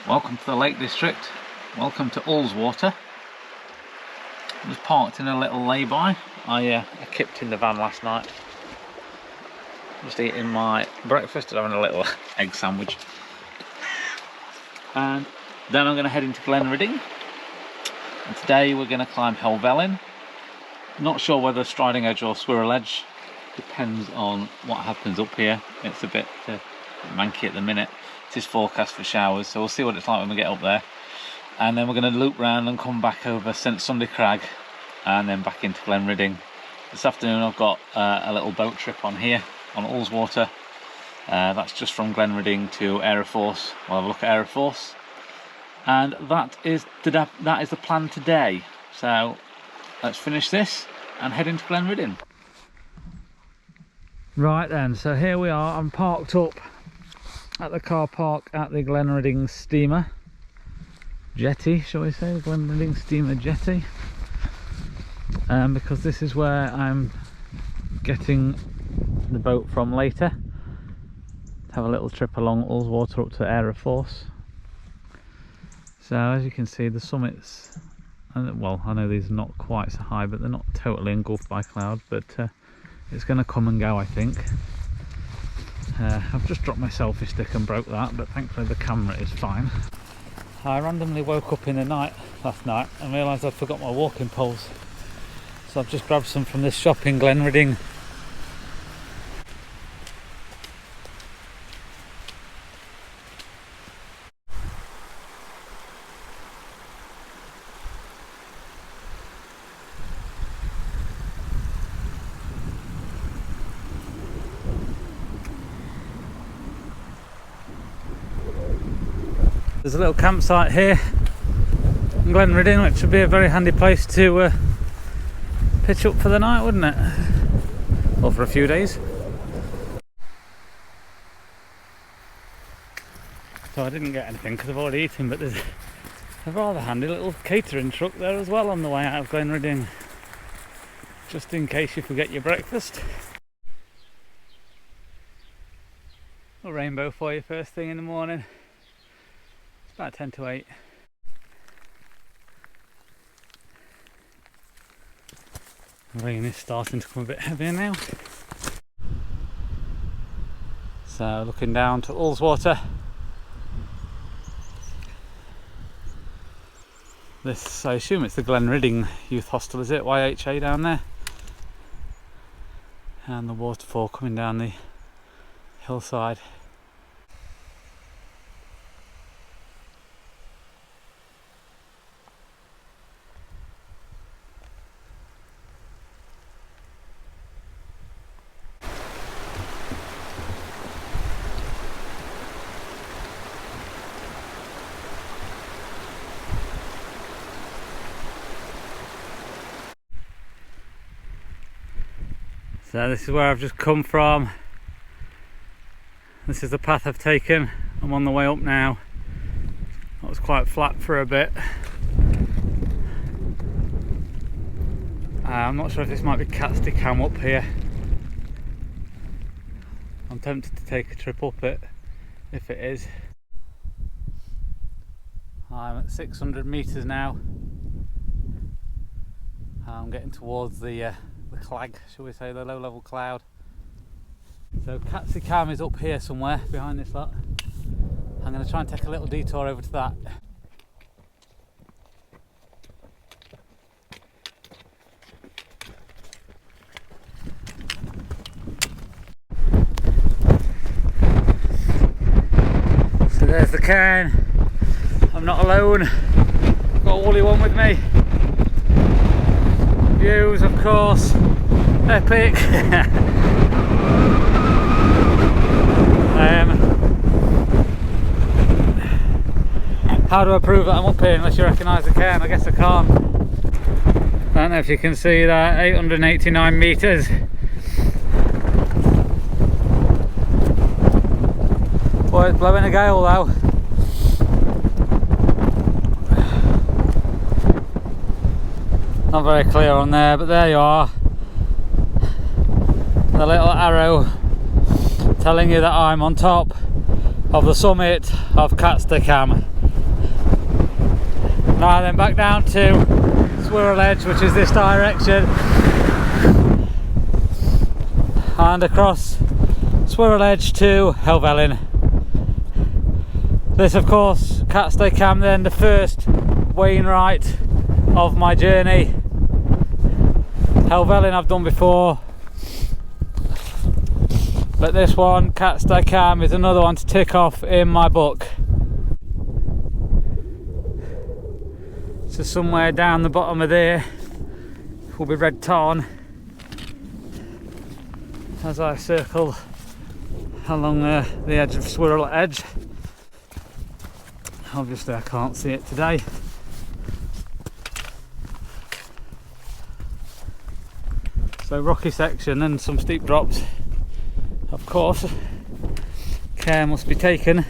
Welcome to the Lake District, welcome to Ullswater. I was parked in a little lay-by. I kipped in the van last night, just eating my breakfast and having a little egg sandwich. And then I'm going to head into Glenridding, and today we're going to climb Helvellyn. Not sure whether Striding Edge or Squirrel Edge, depends on what happens up here. It's a bit manky at the minute. It is forecast for showers, so we'll see what it's like when we get up there. And then we're going to loop round and come back over St Sunday Crag and then back into Glenridding. This afternoon I've got a little boat trip on here on Ullswater. That's just from Glenridding to Aeroforce. We'll have a look at Aeroforce, and that is the plan today. So let's finish this and head into Glenridding. Right then, so here we are. I'm parked up at the car park at the Glenridding Steamer jetty, shall we say, the Glenridding Steamer jetty, because this is where I'm getting the boat from later. Have a little trip along Ullswater up to Aeroforce. So as you can see, the summits, well, I know these are not quite so high, but they're not totally engulfed by cloud, but it's going to come and go, I think. I've just dropped my selfie stick and broke that, but thankfully the camera is fine. I randomly woke up in the night last night and realised I'd forgot my walking poles, so I've just grabbed some from this shop in Glenridding. There's a little campsite here in Glenridding, which would be a very handy place to pitch up for the night, wouldn't it? Or for a few days. So I didn't get anything because I've already eaten, but there's a rather handy little catering truck there as well on the way out of Glenridding, just in case you forget your breakfast. A rainbow for you first thing in the morning. About 10 to 8. The rain is starting to come a bit heavier now. So looking down to Ullswater. This, I assume it's the Glenridding Youth Hostel, is it? YHA down there. And the waterfall coming down the hillside. So this is where I've just come from. This is the path I've taken. I'm on the way up now. That was quite flat for a bit. I'm not sure if this might be Catstye Cam up here. I'm tempted to take a trip up it, if it is. I'm at 600 metres now. I'm getting towards the clag, shall we say, the low level cloud. So Catstye Cam is up here somewhere behind this lot. I'm going to try and take a little detour over to that. So there's the cairn. I'm not alone. I've got a woolly one with me. Views, of course, epic. How do I prove that I'm up here unless you recognise the cairn? I guess I can't. I don't know if you can see that, 889 metres. Boy, it's blowing a gale though. Not very clear on there, but there you are. The little arrow telling you that I'm on top of the summit of Catstye Cam. Now then, back down to Swirl Edge, which is this direction, and across Swirl Edge to Helvellyn. This, of course, Catstye Cam, then the first Wainwright of my journey. Helvellyn I've done before, but this one, Catstye Cam, is another one to tick off in my book. So somewhere down the bottom of there will be Red Tarn as I circle along the edge of Swirl Edge. Obviously I can't see it today. So rocky section and some steep drops. Of course, care must be taken.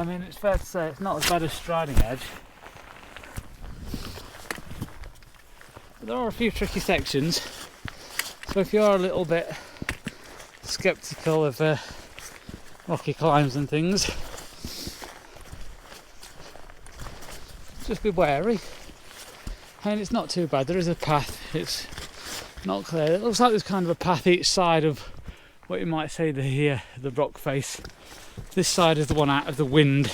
I mean, it's fair to say it's not as bad as Striding Edge, but there are a few tricky sections, so if you are a little bit sceptical of rocky climbs and things, just be wary. I mean, it's not too bad. There is a path, it's not clear. It looks like there's kind of a path each side of what you might say the rock face. This side is the one out of the wind,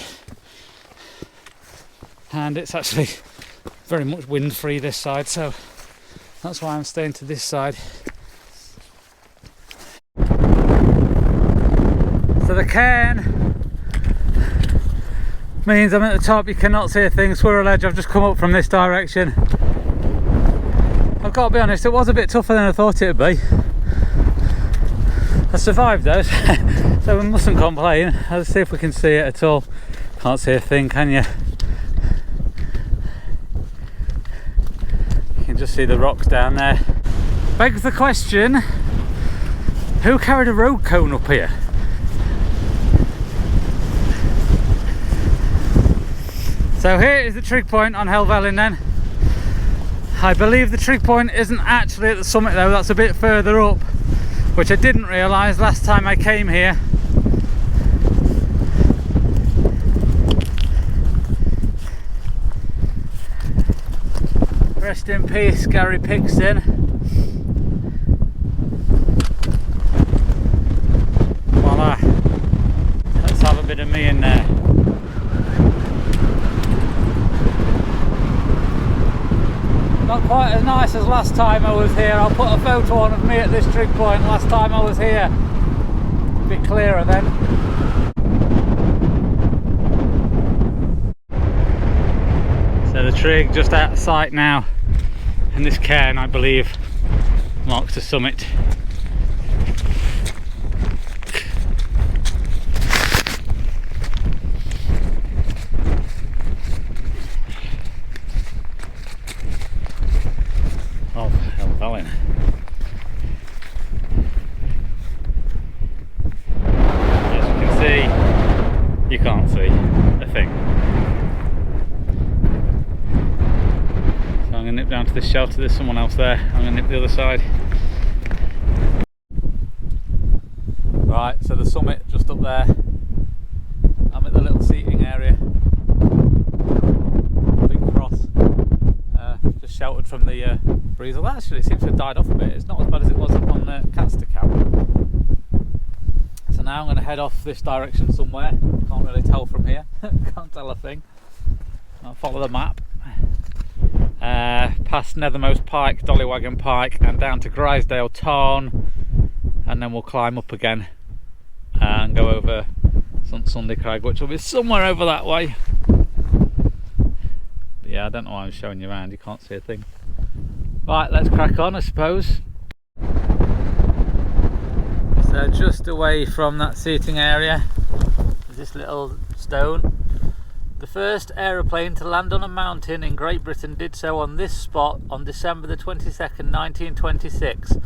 and it's actually very much wind free this side, so that's why I'm staying to this side. So the cairn means I'm at the top, you cannot see a thing. Swirl Edge, I've just come up from this direction. I've got to be honest, it was a bit tougher than I thought it would be. I survived though, so we mustn't complain. Let's see if we can see it at all. Can't see a thing, can you? You can just see the rocks down there. Begs the question, who carried a road cone up here? So here is the trig point on Helvellyn then. I believe the trig point isn't actually at the summit though, that's a bit further up, which I didn't realise last time I came here. Rest in peace, Gary Pixton. Voila. Let's have a bit of me in there. Not quite as nice as last time I was here. I'll put a photo on of me at this trig point last time I was here. A bit clearer then. So the trig just out of sight now, and this cairn, I believe, marks the summit. Of Helvellyn. As you can see, you can't see a thing. So I'm going to nip down to this shelter. There's someone else there. I'm going to nip the other side. Right, so the summit just up there. I'm at the little seating area. Big cross. Just sheltered from the breeze. Well, actually it seems to have died off a bit. It's not as bad as it was up on Catstye Cam. So now I'm going to head off this direction somewhere. Can't really tell from here. Can't tell a thing. I'll follow the map. Past Nethermost Pike, Dollywagon Pike, and down to Grisedale Tarn, and then we'll climb up again and go over Sunday Crag, which will be somewhere over that way. But yeah, I don't know why I'm showing you around, you can't see a thing. Right, let's crack on, I suppose. So just away from that seating area is this little stone. The first aeroplane to land on a mountain in Great Britain did so on this spot on December the 22nd, 1926.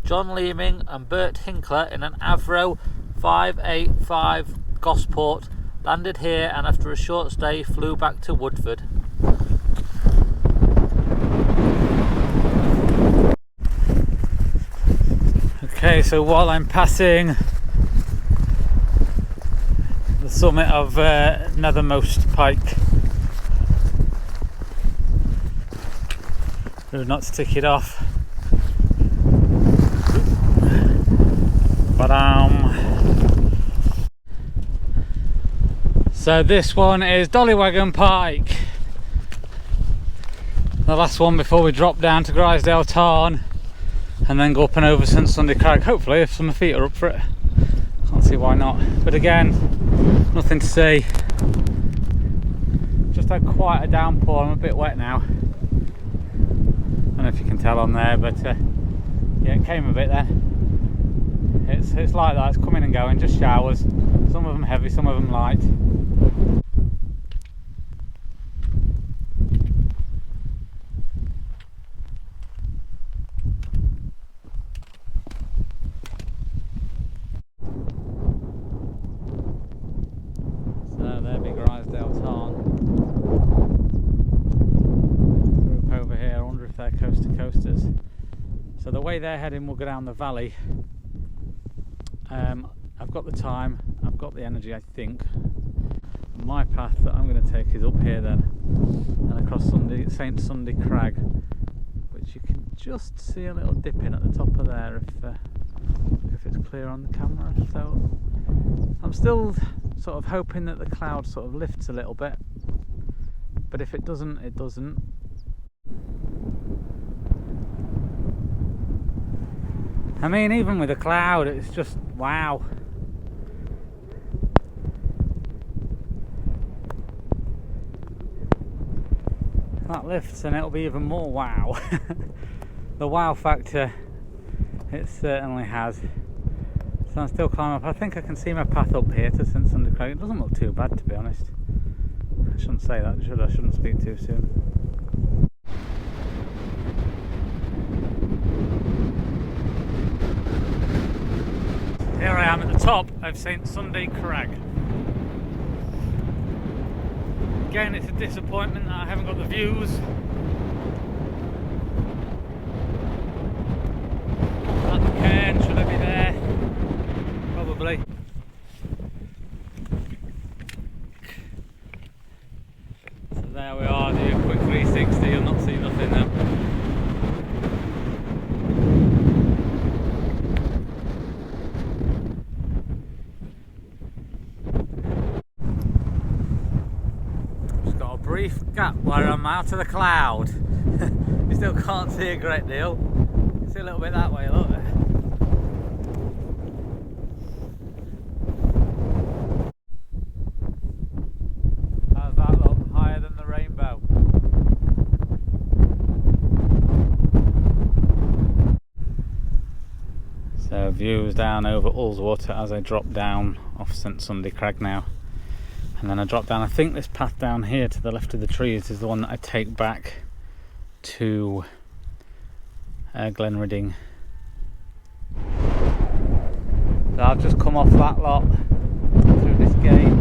John Leeming and Bert Hinkler in an Avro 585 Gosport landed here, and after a short stay flew back to Woodford. Okay, so while I'm passing summit of Nethermost Pike. Not to tick it off. So this one is Dollywagon Pike. The last one before we drop down to Grisedale Tarn and then go up and over St Sunday Crag, hopefully, if some feet are up for it. Can't see why not. But again, nothing to see. Just had quite a downpour. I'm a bit wet now. I don't know if you can tell on there, but yeah, it came a bit then. It's like that, it's coming and going, just showers. Some of them heavy, some of them light. So there be Grisedale Tarn. Group over here, I wonder if they're coast to coasters. So the way they're heading will go down the valley. I've got the time, I've got the energy, I think. My path that I'm going to take is up here then, and across St Sunday Crag, which you can just see a little dip in at the top of there if it's clear on the camera. So I'm still sort of hoping that the cloud sort of lifts a little bit, but if it doesn't, it doesn't. I mean, even with a cloud, it's just wow. That lifts and it'll be even more wow. The wow factor, it certainly has. So I'm still climbing up. I think I can see my path up here to St Sunday Crag. It doesn't look too bad, to be honest. I shouldn't say that, should I? I shouldn't speak too soon. Here I am at the top of St Sunday Crag. Again, it's a disappointment that I haven't got the views. At the cairn, should I be there? Probably. So there we are, do a quick 360, you'll not see nothing now. Brief gap where I'm out of the cloud. You still can't see a great deal. You can see a little bit that way, look. How's that look? Higher than the rainbow. So views down over Ullswater as I drop down off St Sunday Crag now. And then I drop down. I think this path down here to the left of the trees is the one that I take back to Glenridding. So I've just come off that lot through this gate.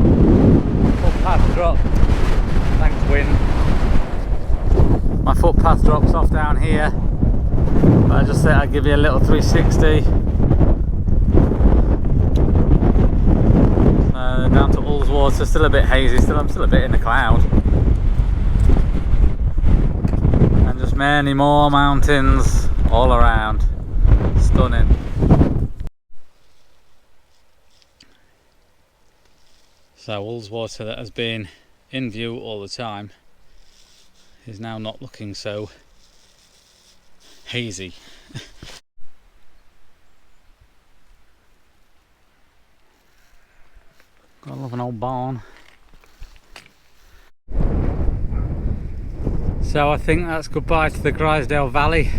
Footpath drop. Thanks, wind. My footpath drops off down here. But I just said I'd give you a little 360. Down to Ullswater, still a bit hazy, I'm still a bit in the cloud. And just many more mountains all around. Stunning. So Ullswater, that has been in view all the time, is now not looking so hazy. I love an old barn. So I think that's goodbye to the Grisedale Valley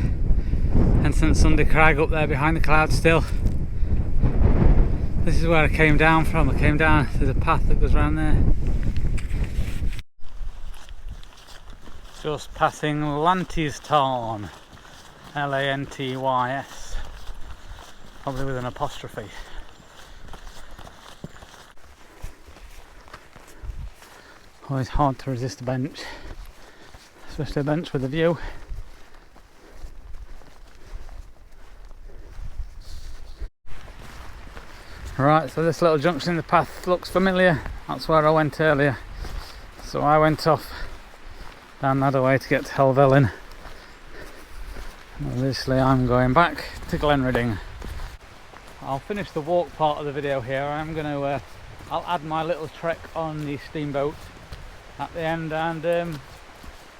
and St Sunday Crag up there behind the clouds still. This is where I came down from. I came down, there's a path that goes around there. Just passing Lantys Tarn. L-A-N-T-Y-S. Probably with an apostrophe. Always hard to resist a bench, especially a bench with a view. Right, so this little junction in the path looks familiar. That's where I went earlier. So I went off down that way to get to Helvellyn. Obviously I'm going back to Glenridding. I'll finish the walk part of the video here. I'm going to I'll add my little trek on the steamboat at the end and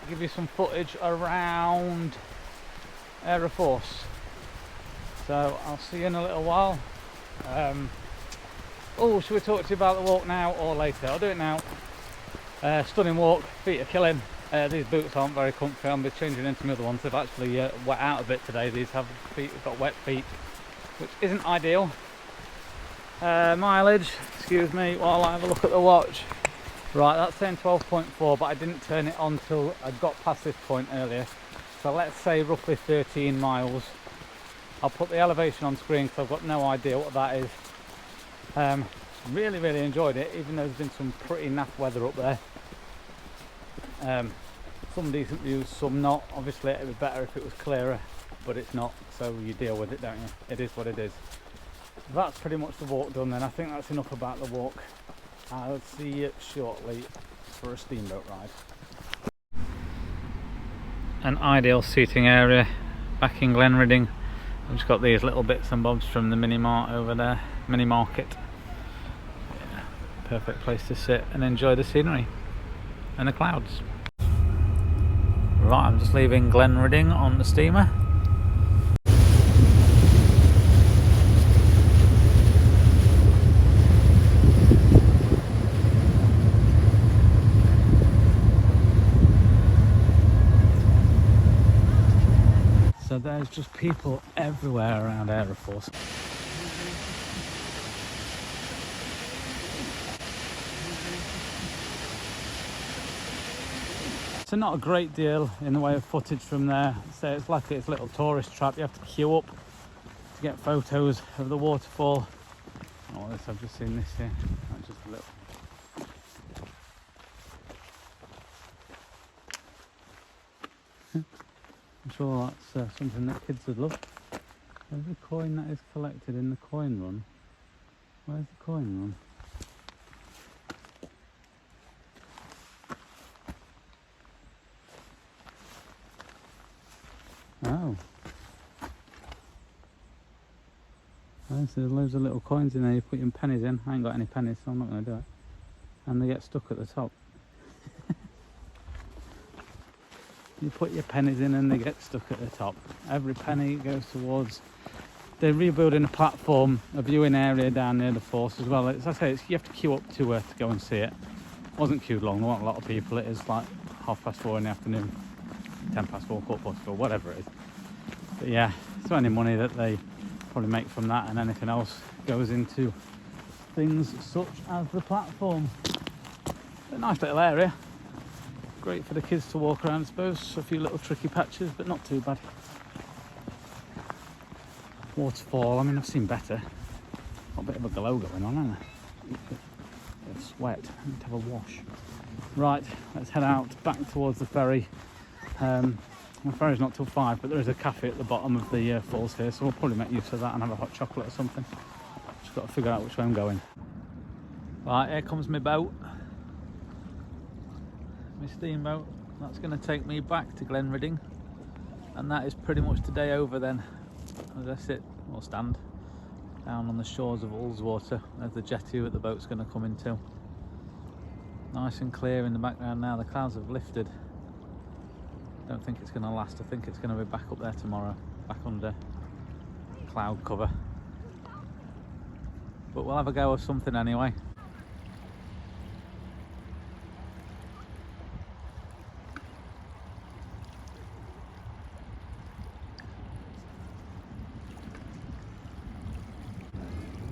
give you some footage around Air Force. So I'll see you in a little while. Oh, should we talk to you about the walk now or later? I'll do it now. Stunning walk, feet are killing. These boots aren't very comfy. I'll be changing into my other ones. They've actually wet out a bit today. These have got wet feet, which isn't ideal. Mileage, excuse me, while I have a look at the watch. Right, that's saying 12.4, but I didn't turn it on till I got past this point earlier. So let's say roughly 13 miles. I'll put the elevation on screen because I've got no idea what that is. Really enjoyed it, even though there's been some pretty naff weather up there. Some decent views, some not. Obviously it would be better if it was clearer, but it's not, so you deal with it, don't you? It is what it is. That's pretty much the walk done then. I think that's enough about the walk. I'll see you shortly for a steamboat ride. An ideal seating area back in Glenridding. I've just got these little bits and bobs from the mini mart over there, mini market. Yeah, perfect place to sit and enjoy the scenery and the clouds. Right, I'm just leaving Glenridding on the steamer. So there's just people everywhere around Air Force. So not a great deal in the way of footage from there. So it's like it's a little tourist trap. You have to queue up to get photos of the waterfall. Oh, this, I've just seen this here. Oh, just a little. I'm sure that's something that kids would love. There's the coin that is collected in the coin run. Where's the coin run? Oh. Oh, so there's loads of little coins in there. You put your pennies in. I ain't got any pennies, so I'm not going to do it. And they get stuck at the top. You put your pennies in and they get stuck at the top. Every penny goes towards... They're rebuilding a platform, a viewing area down near the force as well. As I say, you have to queue up to go and see it. It wasn't queued long, there weren't a lot of people. It is like 4:30 in the afternoon, 4:10, 4:45, whatever it is. But yeah, so any money that they probably make from that and anything else goes into things such as the platform. But nice little area. Great for the kids to walk around, I suppose. A few little tricky patches, but not too bad. Waterfall, I mean, I've seen better. Got a bit of a glow going on, hasn't there? A bit of sweat. I need to have a wash. Right, let's head out back towards the ferry. The ferry's not till 5, but there is a cafe at the bottom of the falls here, so we'll probably make use of that and have a hot chocolate or something. Just got to figure out which way I'm going. Right, here comes my boat. My steamboat. That's going to take me back to Glenridding, and that is pretty much the day over then. As I sit or stand down on the shores of Ullswater, there's the jetty that the boat's going to come into. Nice and clear in the background now. The clouds have lifted. Don't think it's going to last. I think it's going to be back up there tomorrow, back under cloud cover. But we'll have a go of something anyway.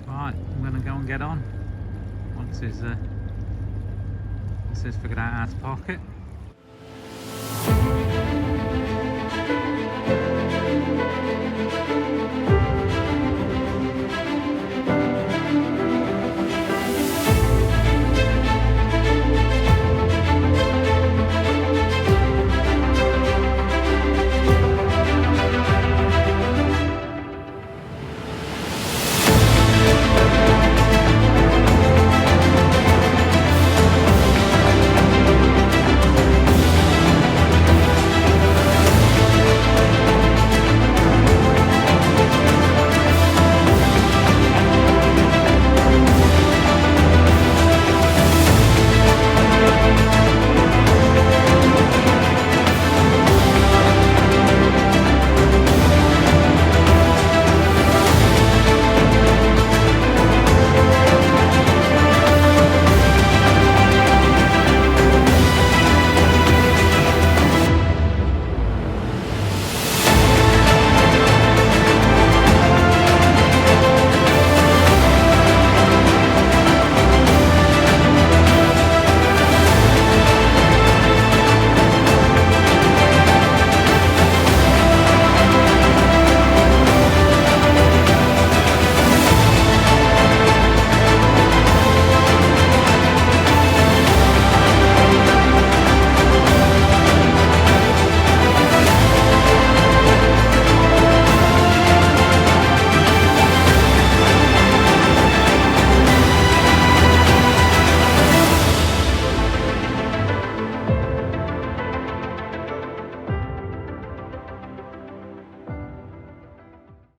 Right, I'm going to go and get on once he's figured out how to park it.